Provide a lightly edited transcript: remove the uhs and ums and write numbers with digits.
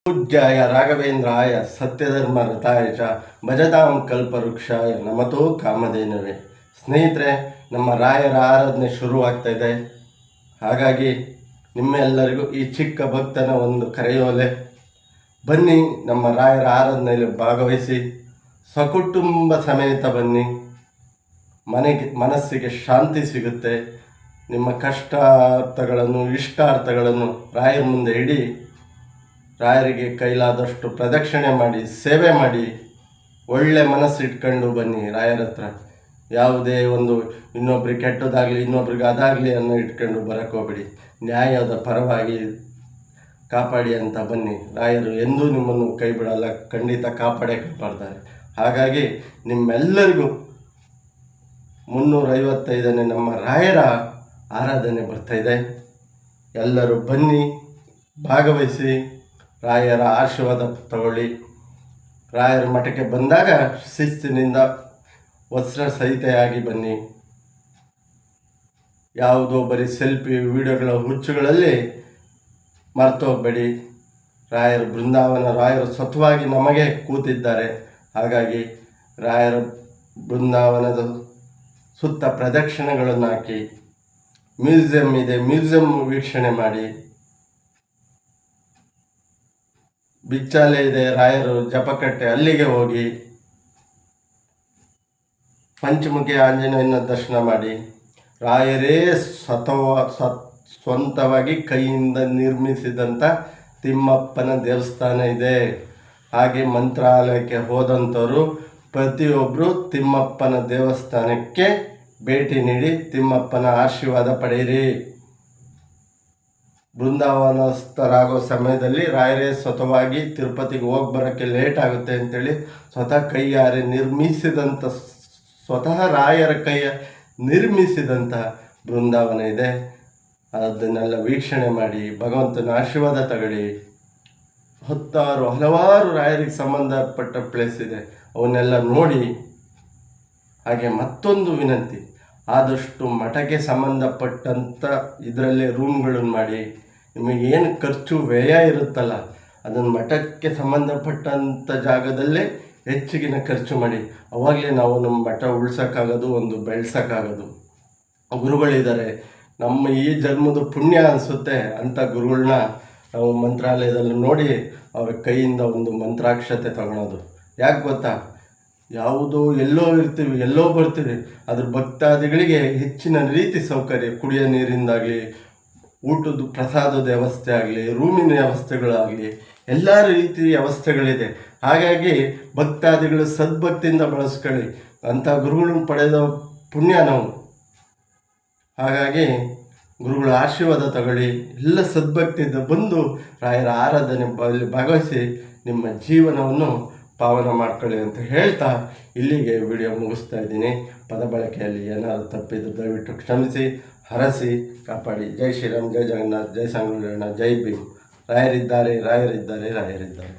पूज्याय राघवेंद्राय सत्यधर्मरताय च ಭಜತಾಂ ಕಲ್ಪವೃಕ್ಷಾಯ ನಮತೋ ಕಾಮಧೇನವೇ. ಸ್ನೇಹಿತರೆ, ನಮ್ಮ ರಾಯರ ಆರಾಧನೆ ಶುರುವಾಗ್ತಾ ಇದೆ. ಹಾಗಾಗಿ ನಿಮ್ಮೆಲ್ಲರಿಗೂ ಈ ಚಿಕ್ಕ ಭಕ್ತನ ಒಂದು ಕರೆಯೋಲೆ. ಬನ್ನಿ, ನಮ್ಮ ರಾಯರ ಆರಾಧನೆಯಲ್ಲಿ ಭಾಗವಹಿಸಿ, ಸಕುಟುಂಬ ಸಮೇತ ಬನ್ನಿ. ಮನಸ್ಸಿಗೆ ಶಾಂತಿ ಸಿಗುತ್ತೆ. ನಿಮ್ಮ ಕಷ್ಟಾರ್ಥಗಳನ್ನು ಇಷ್ಟಾರ್ಥಗಳನ್ನು ರಾಯರ ಮುಂದೆ ಇಡಿ. ರಾಯರಿಗೆ ಕೈಲಾದಷ್ಟು ಪ್ರದಕ್ಷಿಣೆ ಮಾಡಿ, ಸೇವೆ ಮಾಡಿ, ಒಳ್ಳೆ ಮನಸ್ಸು ಇಟ್ಕೊಂಡು ಬನ್ನಿ ರಾಯರ ಹತ್ರ. ಯಾವುದೇ ಒಂದು ಇನ್ನೊಬ್ರಿಗೆ ಕೆಟ್ಟದಾಗಲಿ ಇನ್ನೊಬ್ರಿಗೆ ಅದಾಗಲಿ ಅನ್ನೋ ಇಟ್ಕೊಂಡು ಬರೋಕ್ಕೆ ಹೋಗ್ಬೇಡಿ. ನ್ಯಾಯದ ಪರವಾಗಿ ಕಾಪಾಡಿ ಅಂತ ಬನ್ನಿ. ರಾಯರು ಎಂದೂ ನಿಮ್ಮನ್ನು ಕೈ ಬಿಡಲ್ಲ, ಖಂಡಿತ ಕಾಪಾಡ್ತಾರೆ. ಹಾಗಾಗಿ ನಿಮ್ಮೆಲ್ಲರಿಗೂ 355ನೇ ನಮ್ಮ ರಾಯರ ಆರಾಧನೆ ಬರ್ತಾಯಿದೆ. ಎಲ್ಲರೂ ಬನ್ನಿ, ಭಾಗವಹಿಸಿ, ರಾಯರ ಆಶೀರ್ವಾದ ತಗೊಳ್ಳಿ. ರಾಯರ ಮಠಕ್ಕೆ ಬಂದಾಗ ಶಿಸ್ತಿನಿಂದ ವಸ್ತ್ರ ಸಹಿತೆಯಾಗಿ ಬನ್ನಿ. ಯಾವುದೋ ಬರೀ ಸೆಲ್ಫಿ ವಿಡಿಯೋಗಳ ಹುಚ್ಚುಗಳಲ್ಲಿ ಮರ್ತೋಗ್ಬೇಡಿ. ರಾಯರ ಬೃಂದಾವನ, ರಾಯರು ಸ್ವತಃವಾಗಿ ನಮಗೆ ಕೂತಿದ್ದಾರೆ. ಹಾಗಾಗಿ ರಾಯರ ಬೃಂದಾವನದ ಸುತ್ತ ಪ್ರದಕ್ಷಿಣೆಗಳನ್ನು ಹಾಕಿ, ಮ್ಯೂಸಿಯಂ ಇದೆ, ಮ್ಯೂಸಿಯಂ ವೀಕ್ಷಣೆ ಮಾಡಿ. ಬಿಚ್ಚಾಲೆ ಇದೆ, ರಾಯರು ಜಪಕಟ್ಟೆ, ಅಲ್ಲಿಗೆ ಹೋಗಿ ಪಂಚಮುಖಿ ಆಂಜನೇಯನ ದರ್ಶನ ಮಾಡಿ. ರಾಯರೇ ಸ್ವಂತವಾಗಿ ಕೈಯಿಂದ ನಿರ್ಮಿಸಿದಂಥ ತಿಮ್ಮಪ್ಪನ ದೇವಸ್ಥಾನ ಇದೆ. ಹಾಗೆ ಮಂತ್ರಾಲಯಕ್ಕೆ ಹೋದಂಥವರು ಪ್ರತಿಯೊಬ್ಬರು ತಿಮ್ಮಪ್ಪನ ದೇವಸ್ಥಾನಕ್ಕೆ ಭೇಟಿ ನೀಡಿ ತಿಮ್ಮಪ್ಪನ ಆಶೀರ್ವಾದ ಪಡೆಯಿರಿ. ಬೃಂದಾವನಸ್ಥರಾಗೋ ಸಮಯದಲ್ಲಿ ರಾಯರೇ ಸ್ವತಃವಾಗಿ ತಿರುಪತಿಗೆ ಹೋಗಿ ಬರೋಕ್ಕೆ ಲೇಟ್ ಆಗುತ್ತೆ ಅಂಥೇಳಿ ಸ್ವತಃ ಕೈಯಾರೆ ನಿರ್ಮಿಸಿದಂಥ, ಸ್ವತಃ ರಾಯರ ಕೈಯ ನಿರ್ಮಿಸಿದಂಥ ಬೃಂದಾವನ ಇದೆ. ಅದನ್ನೆಲ್ಲ ವೀಕ್ಷಣೆ ಮಾಡಿ, ಭಗವಂತನ ಆಶೀರ್ವಾದ ತಗೊಳ್ಳಿ. ಹಲವಾರು ರಾಯರಿಗೆ ಸಂಬಂಧಪಟ್ಟ ಪ್ಲೇಸ್ ಇದೆ, ಅವನ್ನೆಲ್ಲ ನೋಡಿ. ಹಾಗೆ ಮತ್ತೊಂದು ವಿನಂತಿ, ಆದಷ್ಟು ಮಠಕ್ಕೆ ಸಂಬಂಧಪಟ್ಟಂಥ ಇದರಲ್ಲೇ ರೂಮ್ಗಳನ್ನು ಮಾಡಿ. ನಿಮಗೇನು ಖರ್ಚು ವ್ಯಯ ಇರುತ್ತಲ್ಲ, ಅದನ್ನು ಮಠಕ್ಕೆ ಸಂಬಂಧಪಟ್ಟಂಥ ಜಾಗದಲ್ಲೇ ಹೆಚ್ಚಿಗಿನ ಖರ್ಚು ಮಾಡಿ. ಅವಾಗಲೇ ನಾವು ನಮ್ಮ ಮಠ ಉಳ್ಸೋಕ್ಕಾಗೋದು, ಒಂದು ಬೆಳೆಸೋಕ್ಕಾಗೋದು. ಗುರುಗಳಿದ್ದಾರೆ, ನಮ್ಮ ಈ ಜನ್ಮದ ಪುಣ್ಯ ಅನಿಸುತ್ತೆ ಅಂಥ ಗುರುಗಳನ್ನ ನಾವು ಮಂತ್ರಾಲಯದಲ್ಲಿ ನೋಡಿ ಅವರ ಕೈಯಿಂದ ಒಂದು ಮಂತ್ರಾಕ್ಷತೆ ತಗೊಳೋದು. ಯಾಕೆ ಗೊತ್ತಾ? ಯಾವುದೋ ಎಲ್ಲೋ ಇರ್ತೀವಿ, ಎಲ್ಲೋ ಬರ್ತೀವಿ. ಅದ್ರ ಭಕ್ತಾದಿಗಳಿಗೆ ಹೆಚ್ಚಿನ ರೀತಿ ಸೌಕರ್ಯ, ಕುಡಿಯೋ ನೀರಿಂದಾಗಲಿ, ಊಟದ ಪ್ರಸಾದದ ವ್ಯವಸ್ಥೆ ಆಗಲಿ, ರೂಮಿನ ವ್ಯವಸ್ಥೆಗಳಾಗಲಿ, ಎಲ್ಲ ರೀತಿ ವ್ಯವಸ್ಥೆಗಳಿದೆ. ಹಾಗಾಗಿ ಭಕ್ತಾದಿಗಳು ಸದ್ಭಕ್ತಿಯಿಂದ ಬಳಸ್ಕೊಳ್ಳಿ. ಅಂಥ ಗುರುಗಳನ್ನು ಪಡೆದ ಪುಣ್ಯ ನಾವು. ಹಾಗಾಗಿ ಗುರುಗಳ ಆಶೀರ್ವಾದ ತಗೊಳ್ಳಿ. ಎಲ್ಲ ಸದ್ಭಕ್ತಿಯಿಂದ ಬಂದು ರಾಯರ ಆರಾಧನೆ ಭಾಗವಹಿಸಿ ನಿಮ್ಮ ಜೀವನವನ್ನು ಪಾವನ ಮಾಡ್ಕೊಳ್ಳಿ ಅಂತ ಹೇಳ್ತಾ ಇಲ್ಲಿಗೆ ವಿಡಿಯೋ ಮುಗಿಸ್ತಾ ಇದ್ದೀನಿ. ಪದ ಬಳಕೆಯಲ್ಲಿ ಏನಾದರೂ ತಪ್ಪಿದ್ದು ದಯವಿಟ್ಟು ಕ್ಷಮಿಸಿ, ಹರಸಿ, ಕಾಪಾಡಿ. ಜೈ ಶ್ರೀರಾಮ್, ಜೈ ಜಗನ್ನಾಥ್, ಜೈ ಸಂಗೊಳ್ಳಿ, ಜೈ ಭೀಮ್. ರಾಯರಿದ್ದಾರೆ, ರಾಯರಿದ್ದಾರೆ, ರಾಯರಿದ್ದಾರೆ.